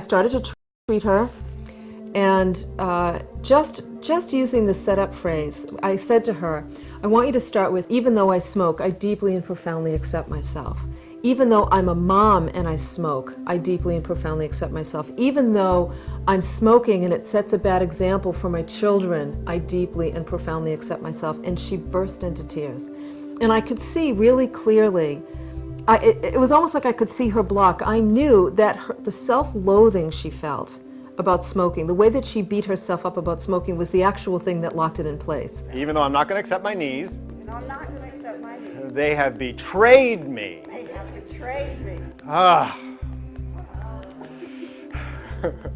started to treat her, and just using the setup phrase, I said to her, I want you to start with, even though I smoke, I deeply and profoundly accept myself. Even though I'm a mom and I smoke, I deeply and profoundly accept myself. Even though I'm smoking and it sets a bad example for my children, I deeply and profoundly accept myself. And she burst into tears. And I could see really clearly, it was almost like I could see her block. I knew that the self-loathing she felt about smoking, the way that she beat herself up about smoking, was the actual thing that locked it in place. Even though I'm not going to accept my knees, I'm not going to accept my knees. They have betrayed me. They have betrayed me.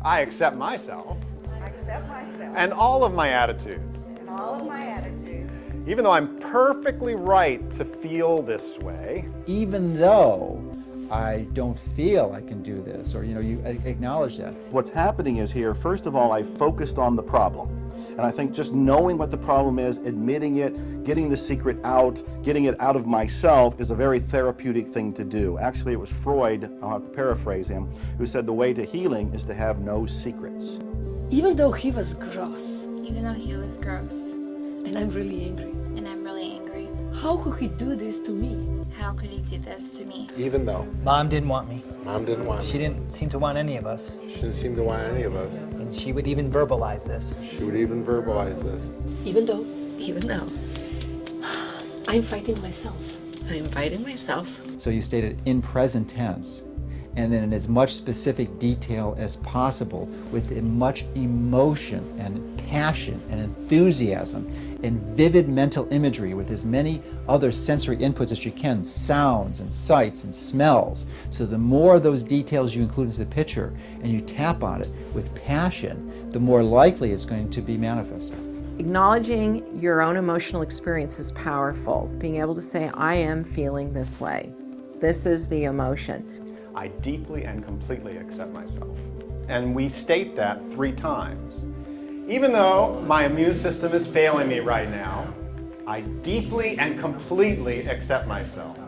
I accept myself. I accept myself. And all of my attitudes. And all of my attitudes. Even though I'm perfectly right to feel this way. Even though I don't feel I can do this, or you acknowledge that. What's happening is here, first of all, I focused on the problem. And I think just knowing what the problem is, admitting it, getting the secret out, getting it out of myself is a very therapeutic thing to do. Actually, it was Freud, I'll have to paraphrase him, who said the way to healing is to have no secrets. Even though he was gross. Even though he was gross. And I'm really angry. And I'm really angry. How could he do this to me? How could he do this to me? Even though. Mom didn't want me. Mom didn't want me. She didn't seem to want any of us. She didn't seem to want any of us. And she would even verbalize this. She would even verbalize this. Even though I'm fighting myself. I'm fighting myself. So you stated in present tense, and then in as much specific detail as possible, with as much emotion and passion and enthusiasm and vivid mental imagery, with as many other sensory inputs as you can, sounds and sights and smells. So the more of those details you include into the picture and you tap on it with passion, the more likely it's going to be manifested. Acknowledging your own emotional experience is powerful. Being able to say, I am feeling this way. This is the emotion. I deeply and completely accept myself. And we state that 3 times. Even though my immune system is failing me right now, I deeply and completely accept myself.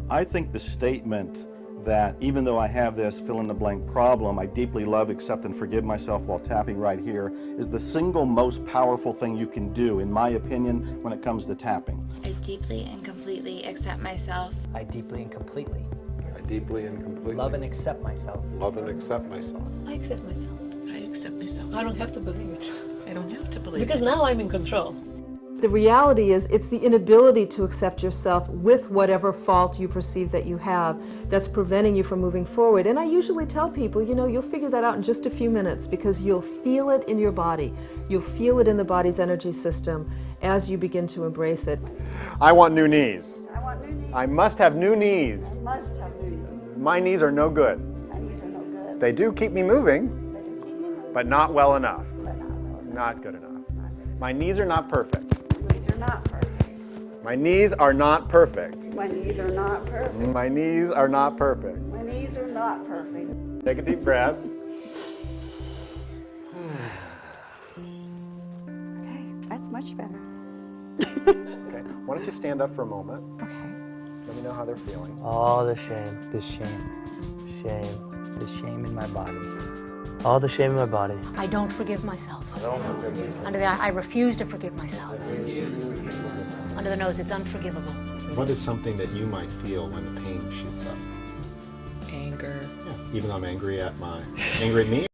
I think the statement that even though I have this fill-in-the-blank problem, I deeply love, accept, and forgive myself while tapping right here is the single most powerful thing you can do, in my opinion, when it comes to tapping. I deeply and completely accept myself. I deeply and completely I deeply and completely love and accept myself. love and accept myself. I accept myself. I accept myself. I don't have to believe it. I don't have to believe Because it. now I'm in control. The reality is, it's the inability to accept yourself with whatever fault you perceive that you have that's preventing you from moving forward. And I usually tell people, you'll figure that out in just a few minutes, because you'll feel it in your body. You'll feel it in the body's energy system as you begin to embrace it. I want new knees. I want new knees. I must have new knees. I must have new knees. My knees are no good. My knees are no good. They do keep me moving, They do keep me moving, but not well enough. but not well. Not good enough. My knees are not perfect. My knees are not perfect. My knees are not perfect. My knees are not perfect. My knees are not perfect. My knees are not perfect. Take a deep breath. Okay, that's much better. Okay. Why don't you stand up for a moment? Okay. Let me know how they're feeling. All the shame, the shame in my body. All the shame in my body. I don't forgive myself. I don't forgive myself. Under the I refuse to forgive myself. Under the nose, it's unforgivable. What is something that you might feel when the pain shoots up? Anger. Yeah, even though I'm angry at me